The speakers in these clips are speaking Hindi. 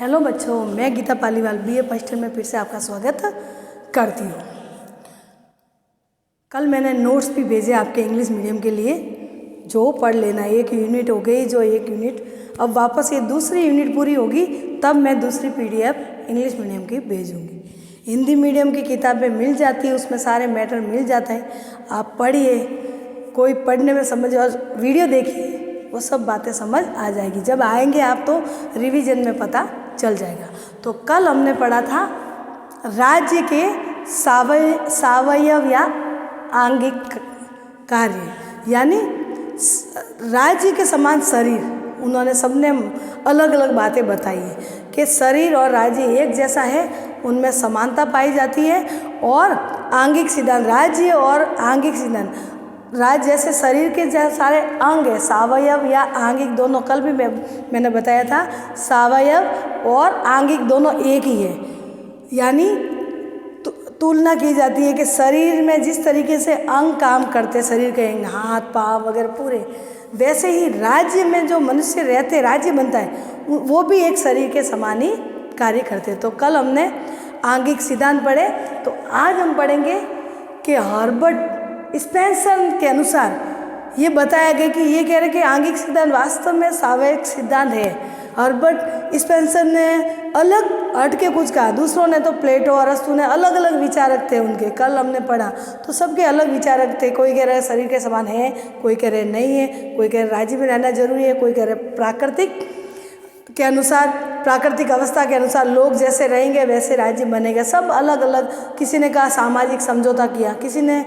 हेलो बच्चों, मैं Geeta Paliwal BA first year में फिर से आपका स्वागत करती हूँ। कल मैंने नोट्स भी भेजे आपके इंग्लिश मीडियम के लिए, जो पढ़ लेना। एक यूनिट हो गई, जो एक यूनिट अब वापस ये दूसरी यूनिट पूरी होगी तब मैं दूसरी पीडीएफ इंग्लिश मीडियम की भेजूँगी। हिंदी मीडियम की किताबें मिल जाती है, उसमें सारे मैटर मिल जाता है। आप पढ़िए, कोई पढ़ने में समझ और वीडियो देखिए, वो सब बातें समझ आ जाएगी। जब आएंगे आप तो रिवीजन में पता चल जाएगा। तो कल हमने पढ़ा था राज्य के सावयव या आंगिक कार्य, यानी राज्य के समान शरीर। उन्होंने सबने अलग अलग बातें बताई है कि शरीर और राज्य एक जैसा है, उनमें समानता पाई जाती है। और आंगिक सिद्धांत, राज्य और आंगिक सिद्धांत, राज्य जैसे शरीर के जैसे सारे अंग है, सावयव या आंगिक दोनों। कल भी मैंने बताया था सावयव और आंगिक दोनों एक ही है, यानी तुलना की जाती है कि शरीर में जिस तरीके से अंग काम करते हैं, शरीर के अंग, हाथ पाँव वगैरह पूरे, वैसे ही राज्य में जो मनुष्य रहते, राज्य बनता है, वो भी एक शरीर के समान ही कार्य करते हैं। तो कल हमने आंगिक सिद्धांत पढ़े, तो आज हम पढ़ेंगे कि हर्बर्ट स्पेंसर के अनुसार ये बताया गया कि ये कह रहे कि आंगिक सिद्धांत वास्तव में सावयव सिद्धांत है। हर्बर्ट स्पेंसर ने अलग हट के कुछ कहा, दूसरों ने तो प्लेटो और अरस्तु ने अलग अलग विचारक थे उनके। कल हमने पढ़ा तो सबके अलग विचारक थे। कोई कह रहे शरीर के समान है, कोई कह रहे नहीं है, कोई कह रहे राज्य में रहना जरूरी है, कोई कह रहे प्राकृतिक के अनुसार, प्राकृतिक अवस्था के अनुसार लोग जैसे रहेंगे वैसे राज्य बनेगा। सब अलग अलग। किसी ने कहा सामाजिक समझौता किया, किसी ने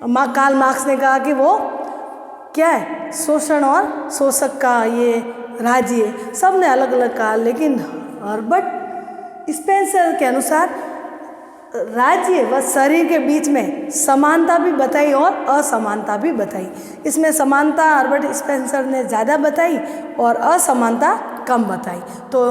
कार्ल मार्क्स ने कहा कि वो क्या है, शोषण और शोषक का ये राज्य है। सब ने अलग अलग कहा, लेकिन हर्बर्ट स्पेंसर के अनुसार राज्य व शरीर के बीच में समानता भी बताई और असमानता भी बताई। इसमें समानता हर्बर्ट स्पेंसर ने ज़्यादा बताई और असमानता कम बताई। तो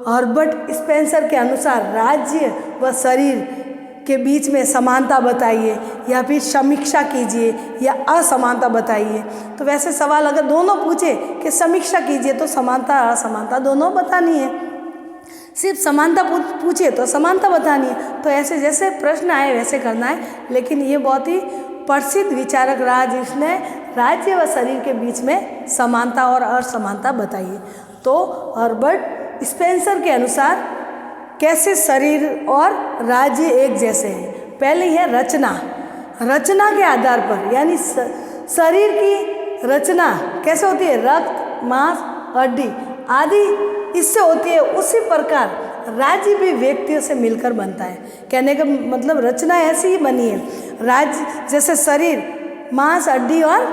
हर्बर्ट स्पेंसर के अनुसार राज्य व शरीर के बीच में समानता बताइए, या फिर समीक्षा कीजिए, या असमानता बताइए। तो वैसे सवाल अगर दोनों पूछे कि समीक्षा कीजिए तो समानता असमानता दोनों बतानी है, सिर्फ समानता पूछे तो समानता बतानी है। तो ऐसे जैसे प्रश्न आए वैसे करना है। लेकिन ये बहुत ही प्रसिद्ध विचारक रहा जिसने राज्य व शरीर के बीच में समानता और असमानता बताई है। तो हर्बर्ट स्पेंसर के अनुसार कैसे शरीर और राज्य एक जैसे हैं। पहले है रचना। रचना के आधार पर, यानी शरीर की रचना कैसे होती है, रक्त, मांस, हड्डी आदि इससे होती है, उसी प्रकार राज्य भी व्यक्तियों से मिलकर बनता है। कहने का मतलब रचना ऐसी ही बनी है। राज्य जैसे शरीर, मांस, हड्डी और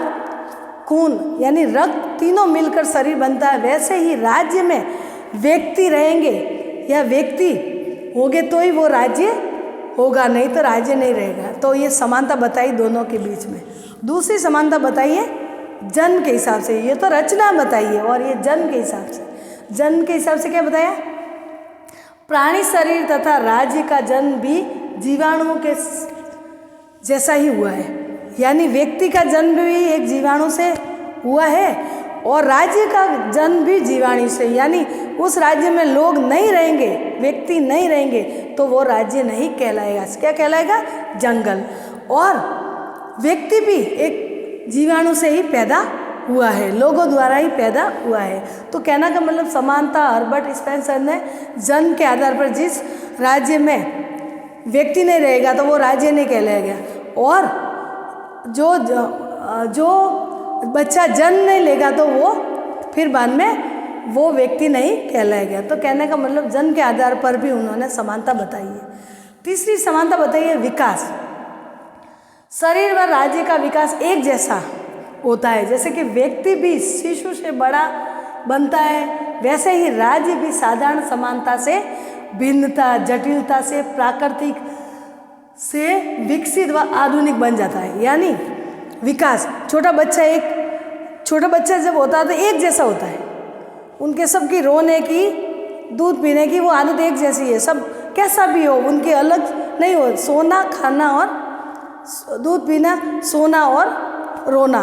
खून यानी रक्त तीनों मिलकर शरीर बनता है, वैसे ही राज्य में व्यक्ति रहेंगे या व्यक्ति होंगे तो ही वो राज्य होगा, नहीं तो राज्य नहीं रहेगा। तो ये समानता बताई दोनों के बीच में। दूसरी समानता बताई है जन्म के हिसाब से। ये तो रचना बताई है, और ये जन्म के हिसाब से। जन्म के हिसाब से क्या बताया, प्राणी शरीर तथा राज्य का जन्म भी जीवाणुओं के जैसा ही हुआ है। यानी व्यक्ति का जन्म भी एक जीवाणु से हुआ है और राज्य का जन्म भी जीवाणु से। यानी उस राज्य में लोग नहीं रहेंगे, व्यक्ति नहीं रहेंगे, तो वो राज्य नहीं कहलाएगा। क्या कहलाएगा, जंगल। और व्यक्ति भी एक जीवाणु से ही पैदा हुआ है, लोगों द्वारा ही पैदा हुआ है। तो कहना का मतलब समानता हर्बर्ट स्पेंसर ने जन्म के आधार पर, जिस राज्य में व्यक्ति नहीं रहेगा तो वो राज्य नहीं कहलाएगा, और जो बच्चा जन्म नहीं लेगा तो वो फिर बाद में वो व्यक्ति नहीं कहलाएगा। तो कहने का मतलब जन्म के आधार पर भी उन्होंने समानता बताई है। तीसरी समानता बताई है विकास। शरीर व राज्य का विकास एक जैसा होता है। जैसे कि व्यक्ति भी शिशु से बड़ा बनता है, वैसे ही राज्य भी साधारण समानता से भिन्नता, जटिलता से, प्राकृतिक से विकसित व आधुनिक बन जाता है। यानी विकास, छोटा बच्चा जब होता है तो एक जैसा होता है। उनके सबकी रोने की, दूध पीने की वो आदत एक जैसी है। सब कैसा भी हो, उनके अलग नहीं हो। सोना, खाना और दूध पीना, सोना और रोना,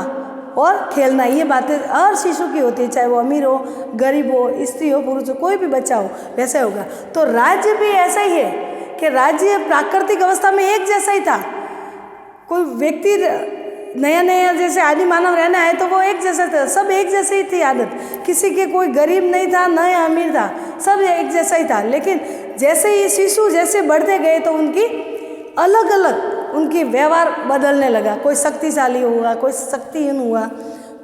और खेलना, ये बातें हर शिशु की होती है, चाहे वो अमीर हो, गरीब हो, स्त्री हो, पुरुष हो, कोई भी बच्चा हो, वैसा होगा। तो राज्य भी ऐसा ही है कि राज्य प्राकृतिक अवस्था में एक जैसा ही था। कोई व्यक्ति नया नया जैसे आदि मानव रहने आए तो वो एक जैसा था, सब एक जैसे ही थी आदत, किसी के कोई गरीब नहीं था न अमीर था, सब एक जैसा ही था। लेकिन जैसे ही शिशु जैसे बढ़ते गए तो उनकी अलग अलग उनकी व्यवहार बदलने लगा, कोई शक्तिशाली हुआ, कोई शक्तिहीन हुआ,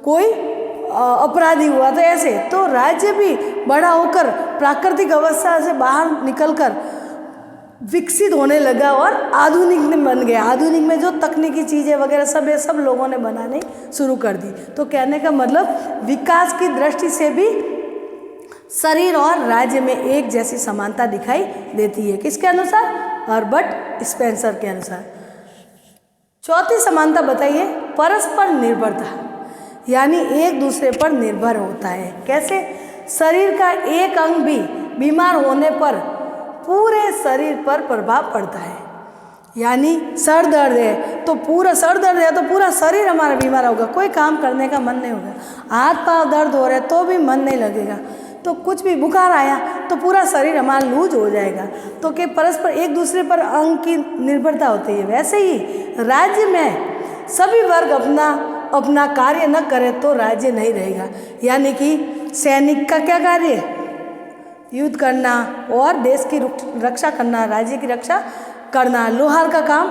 कोई अपराधी हुआ। तो ऐसे तो राज्य भी बड़ा होकर प्राकृतिक अवस्था से बाहर निकलकर विकसित होने लगा और आधुनिक में बन गया। आधुनिक में जो तकनीकी चीज़ें वगैरह सब ये सब लोगों ने बनाने शुरू कर दी। तो कहने का मतलब विकास की दृष्टि से भी शरीर और राज्य में एक जैसी समानता दिखाई देती है। किसके अनुसार? हर्बर्ट स्पेंसर के अनुसार। चौथी समानता बताइए, परस्पर निर्भरता, यानी एक दूसरे पर निर्भर होता है। कैसे? शरीर का एक अंग भी बीमार होने पर पूरे शरीर पर प्रभाव पड़ता है। यानी सर दर्द है तो पूरा शरीर हमारा बीमार होगा, कोई काम करने का मन नहीं होगा। हाथ पांव दर्द हो रहे तो भी मन नहीं लगेगा। तो कुछ भी बुखार आया तो पूरा शरीर हमारा लूज हो जाएगा। तो कि परस्पर एक दूसरे पर अंग की निर्भरता होती है। वैसे ही राज्य में सभी वर्ग अपना अपना कार्य न करे तो राज्य नहीं रहेगा। यानी कि सैनिक का क्या कार्य है? युद्ध करना और देश की रक्षा करना, राज्य की रक्षा करना। लोहार का काम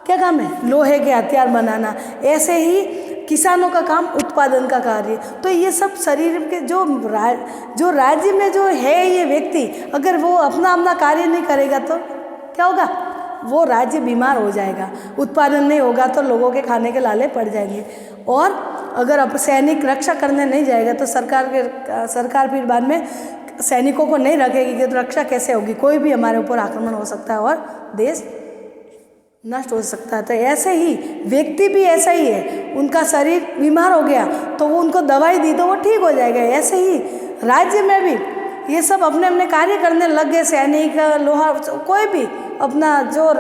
क्या काम है? लोहे के हथियार बनाना। ऐसे ही किसानों का काम उत्पादन का कार्य। तो ये सब शरीर के जो राज्य में जो है ये व्यक्ति, अगर वो अपना कार्य नहीं करेगा तो क्या होगा? वो राज्य बीमार हो जाएगा। उत्पादन नहीं होगा तो लोगों के खाने के लाले पड़ जाएंगे। और अगर अब सैनिक रक्षा करने नहीं जाएगा तो सरकार फिर बाद में सैनिकों को नहीं रखेगी कि तो रक्षा कैसे होगी? कोई भी हमारे ऊपर आक्रमण हो सकता है और देश नष्ट हो सकता है। तो ऐसे ही व्यक्ति भी ऐसा ही है, उनका शरीर बीमार हो गया तो वो उनको दवाई दी तो वो ठीक हो जाएगा। ऐसे ही राज्य में भी ये सब अपने अपने कार्य करने लग गए। सैनिक, लोहा, कोई भी अपना जो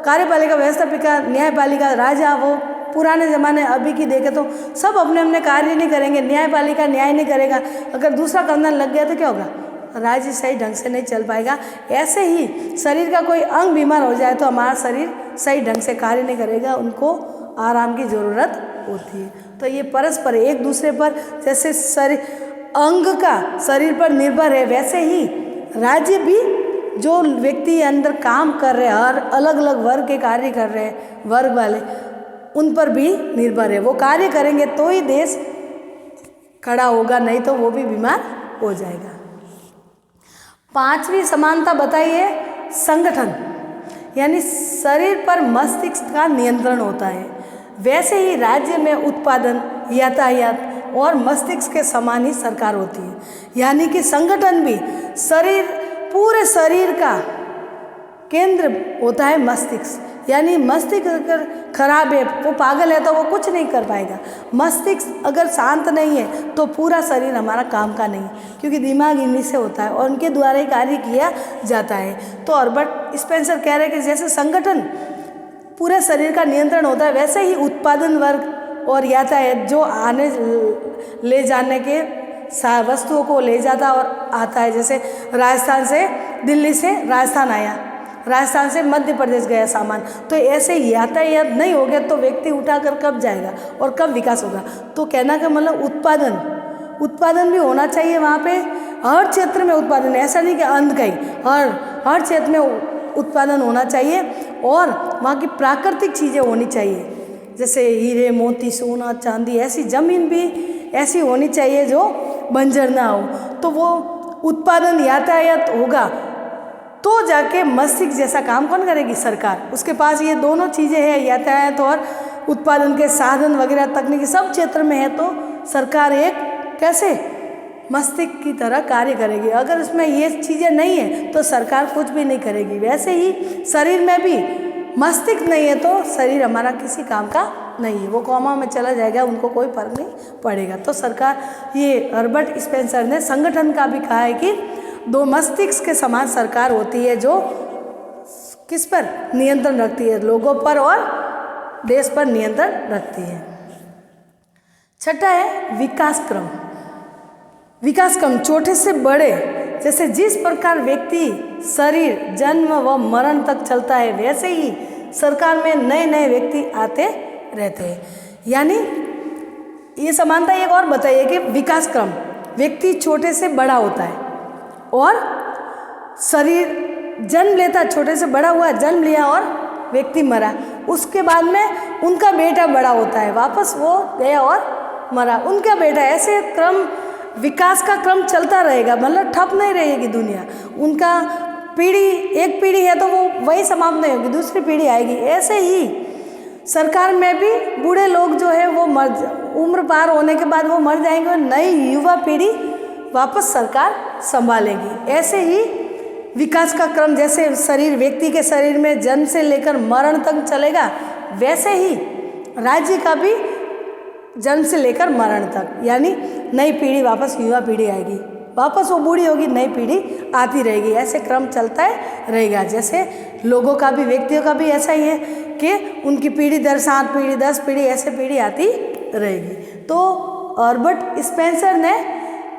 कार्यपालिका, व्यवस्थापिका, न्यायपालिका, राजा, वो पुराने ज़माने अभी की देखे तो सब अपने अपने कार्य नहीं करेंगे। न्यायपालिका न्याय नहीं करेगा, अगर दूसरा करने लग गया तो क्या होगा? राज्य सही ढंग से नहीं चल पाएगा। ऐसे ही शरीर का कोई अंग बीमार हो जाए तो हमारा शरीर सही ढंग से कार्य नहीं करेगा, उनको आराम की ज़रूरत होती है। तो ये परस्पर एक दूसरे पर, जैसे शरीर अंग का शरीर पर निर्भर है, वैसे ही राज्य भी जो व्यक्ति अंदर काम कर रहे हैं, हर अलग अलग वर्ग के कार्य कर रहे हैं, वर्ग वाले, उन पर भी निर्भर है। वो कार्य करेंगे तो ही देश खड़ा होगा, नहीं तो वो भी बीमार हो जाएगा। पांचवी समानता बताइए, संगठन, यानी शरीर पर मस्तिष्क का नियंत्रण होता है। वैसे ही राज्य में उत्पादन, यातायात और मस्तिष्क के समान ही सरकार होती है। यानी कि संगठन भी पूरे शरीर का केंद्र होता है मस्तिष्क। यानी मस्तिष्क अगर खराब है, वो पागल है तो वो कुछ नहीं कर पाएगा। मस्तिष्क अगर शांत नहीं है तो पूरा शरीर हमारा काम का नहीं, क्योंकि दिमाग इन्हीं से होता है और उनके द्वारा ही कार्य किया जाता है। तो हर्बर्ट स्पेंसर कह रहे हैं कि जैसे संगठन पूरे शरीर का नियंत्रण होता है, वैसे ही उत्पादन वर्ग और यातायात जो आने ले जाने के वस्तुओं को ले जाता और आता है। जैसे राजस्थान से दिल्ली से राजस्थान आया, राजस्थान से मध्य प्रदेश गया सामान, तो ऐसे यातायात नहीं हो गया तो व्यक्ति उठाकर कब जाएगा और कब विकास होगा? तो कहना का मतलब उत्पादन भी होना चाहिए वहाँ पे, हर क्षेत्र में उत्पादन। ऐसा नहीं कि अंध कहीं, हर क्षेत्र में उत्पादन होना चाहिए और वहाँ की प्राकृतिक चीज़ें होनी चाहिए, जैसे हीरे, मोती, सोना, चांदी। ऐसी जमीन भी ऐसी होनी चाहिए जो बंजर ना हो। तो वो उत्पादन, यातायात होगा तो जाके मस्तिष्क जैसा काम कौन करेगी? सरकार। उसके पास ये दोनों चीज़ें हैं, यातायात और उत्पादन के साधन वगैरह, तकनीकी सब क्षेत्र में है, तो सरकार एक कैसे मस्तिष्क की तरह कार्य करेगी। अगर उसमें ये चीज़ें नहीं है तो सरकार कुछ भी नहीं करेगी। वैसे ही शरीर में भी मस्तिष्क नहीं है तो शरीर हमारा किसी काम का नहीं है, वो कोमा में चला जाएगा, उनको कोई फर्क नहीं पड़ेगा। तो सरकार, ये हर्बर्ट स्पेंसर ने संगठन का भी कहा है कि दो मस्तिष्क के समान सरकार होती है जो किस पर नियंत्रण रखती है? लोगों पर और देश पर नियंत्रण रखती है। छठा है विकास क्रम। विकास क्रम छोटे से बड़े, जैसे जिस प्रकार व्यक्ति शरीर जन्म व मरण तक चलता है, वैसे ही सरकार में नए नए व्यक्ति आते रहते हैं। यानी ये समानता एक और बताइए कि विकास क्रम, व्यक्ति छोटे से बड़ा होता है और शरीर जन्म लेता, छोटे से बड़ा हुआ, जन्म लिया और व्यक्ति मरा, उसके बाद में उनका बेटा बड़ा होता है, वापस वो गया और मरा, उनका बेटा, ऐसे क्रम विकास का क्रम चलता रहेगा, मतलब ठप नहीं रहेगी दुनिया। उनका पीढ़ी, एक पीढ़ी है तो वो वही समाप्त नहीं होगी, दूसरी पीढ़ी आएगी। ऐसे ही सरकार में भी बूढ़े लोग जो है वो उम्र पार होने के बाद वो मर जाएंगे और नई युवा पीढ़ी वापस सरकार संभालेगी। ऐसे ही विकास का क्रम, जैसे शरीर, व्यक्ति के शरीर में जन्म से लेकर मरण तक चलेगा, वैसे ही राज्य का भी जन्म से लेकर मरण तक, यानी नई पीढ़ी, वापस युवा पीढ़ी आएगी, वापस वो बूढ़ी होगी, नई पीढ़ी आती रहेगी, ऐसे क्रम चलता है रहेगा। जैसे लोगों का भी, व्यक्तियों का भी ऐसा ही है कि उनकी पीढ़ी दर 7 पीढ़ी 10 पीढ़ी ऐसे पीढ़ी आती रहेगी। तो हर्बर्ट स्पेंसर ने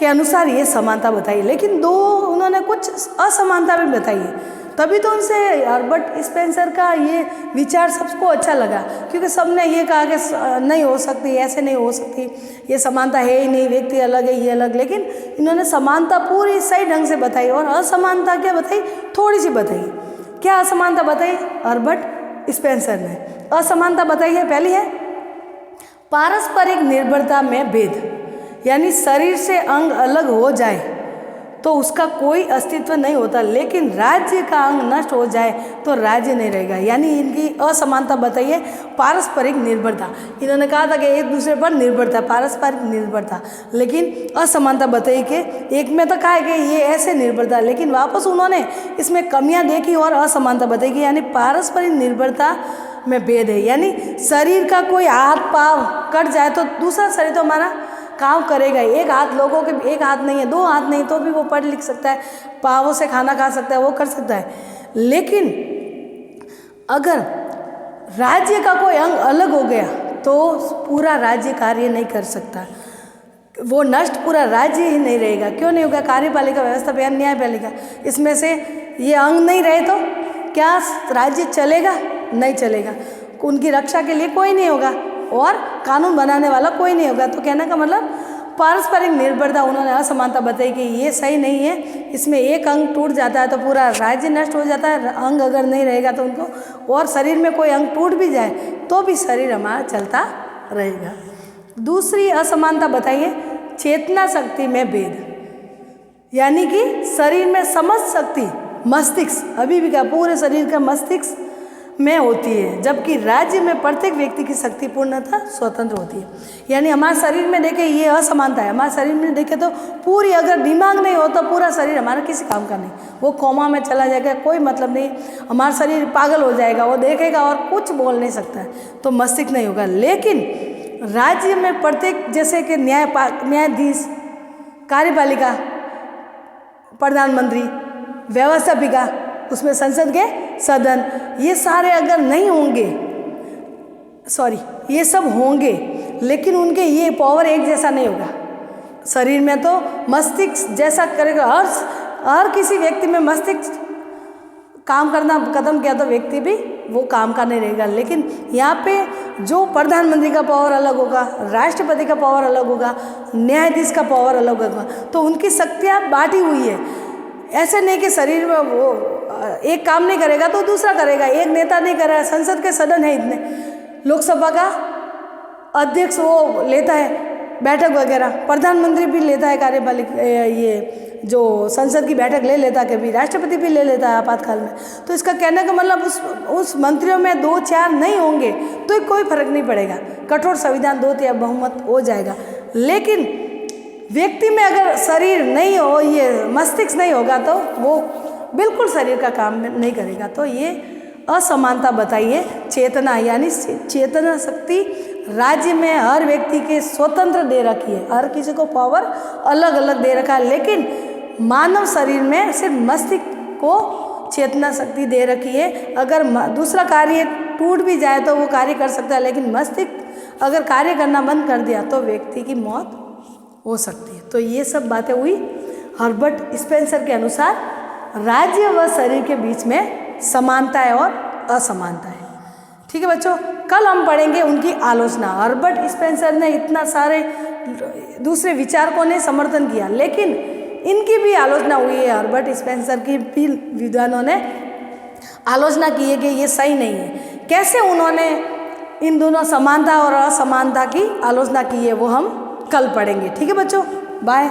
के अनुसार ये समानता बताई, लेकिन दो उन्होंने कुछ असमानता भी बताई है। तभी तो उनसे हर्बर्ट स्पेंसर का ये विचार सबको अच्छा लगा, क्योंकि सबने ये कहा कि नहीं हो सकती, ऐसे नहीं हो सकती, ये समानता है ही नहीं, व्यक्ति अलग है, ये अलग। लेकिन इन्होंने समानता पूरी सही ढंग से बताई। और असमानता क्या बताई, थोड़ी सी बताई। क्या असमानता बताई हर्बर्ट स्पेंसर ने? असमानता बताई है, पहली है पारस्परिक निर्भरता में भेद, यानी शरीर से अंग अलग हो जाए तो उसका कोई अस्तित्व नहीं होता, लेकिन राज्य का अंग नष्ट हो जाए तो राज्य नहीं रहेगा। यानी इनकी असमानता बताइए पारस्परिक निर्भरता। इन्होंने कहा था कि एक दूसरे पर निर्भरता, पारस्परिक निर्भरता, लेकिन असमानता बताई कि एक में तो कहा है कि ये ऐसे निर्भरता, लेकिन वापस उन्होंने इसमें कमियां देखी और असमानता बताई कि यानी पारस्परिक निर्भरता में भेद है। यानी शरीर का कोई हाथ पाँव कट जाए तो दूसरा शरीर तो हमारा काम करेगा। एक हाथ, लोगों के एक हाथ नहीं है, 2 हाथ नहीं, तो भी वो पढ़ लिख सकता है, पाँवों से खाना खा सकता है, वो कर सकता है। लेकिन अगर राज्य का कोई अंग अलग हो गया तो पूरा राज्य कार्य नहीं कर सकता, वो नष्ट, पूरा राज्य ही नहीं रहेगा। क्यों नहीं होगा? कार्यपालिका व्यवस्था बयान न्यायपालिका, इसमें से ये अंग नहीं रहे तो क्या राज्य चलेगा? नहीं चलेगा। उनकी रक्षा के लिए कोई नहीं होगा और कानून बनाने वाला कोई नहीं होगा। तो कहने का मतलब पारस्परिक निर्भरता, उन्होंने असमानता बताई कि ये सही नहीं है, इसमें एक अंग टूट जाता है तो पूरा राज्य नष्ट हो जाता है, अंग अगर नहीं रहेगा तो उनको, और शरीर में कोई अंग टूट भी जाए तो भी शरीर हमारा चलता रहेगा। दूसरी असमानता बताइए चेतना शक्ति में भेद, यानी कि शरीर में समझ शक्ति, मस्तिष्क अभी भी क्या पूरे शरीर का मस्तिष्क में होती है, जबकि राज्य में प्रत्येक व्यक्ति की शक्ति पूर्णतः स्वतंत्र होती है। यानी हमारे शरीर में देखे ये असमानता है। हमारे शरीर में देखे तो पूरी, अगर दिमाग नहीं हो तो पूरा शरीर हमारा किसी काम का नहीं, वो कोमा में चला जाएगा, कोई मतलब नहीं, हमारा शरीर पागल हो जाएगा, वो देखेगा और कुछ बोल नहीं सकता है, तो मस्तिष्क नहीं होगा। लेकिन राज्य में प्रत्येक, जैसे कि न्यायाधीश, कार्यपालिका, प्रधानमंत्री, व्यवस्थापिका, उसमें संसद के सदन, ये सारे अगर नहीं होंगे, ये सब होंगे, लेकिन उनके ये पावर एक जैसा नहीं होगा। शरीर में तो मस्तिष्क जैसा करेगा, हर किसी व्यक्ति में मस्तिष्क काम करना खत्म किया तो व्यक्ति भी वो काम का नहीं रहेगा। लेकिन यहाँ पे जो प्रधानमंत्री का पावर अलग होगा, राष्ट्रपति का पावर अलग होगा, न्यायाधीश का पावर अलग होगा, तो उनकी शक्तियाँ बांटी हुई है। ऐसे नहीं कि शरीर में वो एक काम नहीं करेगा तो दूसरा करेगा, एक नेता नहीं करेगा, संसद के सदन है इतने, लोकसभा का अध्यक्ष वो लेता है बैठक वगैरह, प्रधानमंत्री भी लेता है कार्यपालिका, ये जो संसद की बैठक ले लेता है, कभी राष्ट्रपति भी ले लेता है आपातकाल में। तो इसका कहने का मतलब उस मंत्रियों में 2-4 नहीं होंगे तो कोई फर्क नहीं पड़ेगा, कठोर संविधान 2/3 बहुमत हो जाएगा। लेकिन व्यक्ति में अगर शरीर नहीं हो, ये मस्तिष्क नहीं होगा तो वो बिल्कुल शरीर का काम नहीं करेगा। तो ये असमानता बताइए चेतना, यानी चेतना शक्ति राज्य में हर व्यक्ति के स्वतंत्र दे रखी है, हर किसी को पावर अलग अलग दे रखा है, लेकिन मानव शरीर में सिर्फ मस्तिष्क को चेतना शक्ति दे रखी है। अगर दूसरा कार्य टूट भी जाए तो वो कार्य कर सकता है, लेकिन मस्तिष्क अगर कार्य करना बंद कर दिया तो व्यक्ति की मौत हो सकती है। तो ये सब बातें हुई हर्बर्ट स्पेंसर के अनुसार राज्य व शरीर के बीच में समानताएं और असमानताएं। ठीक है बच्चों, कल हम पढ़ेंगे उनकी आलोचना। हर्बर्ट स्पेंसर ने इतना सारे दूसरे विचारकों ने समर्थन किया, लेकिन इनकी भी आलोचना हुई है। हर्बर्ट स्पेंसर की भी विद्वानों ने आलोचना की है कि ये सही नहीं है। कैसे उन्होंने इन दोनों समानता और असमानता की आलोचना की है वो हम कल पढ़ेंगे। ठीक है बच्चों, बाय।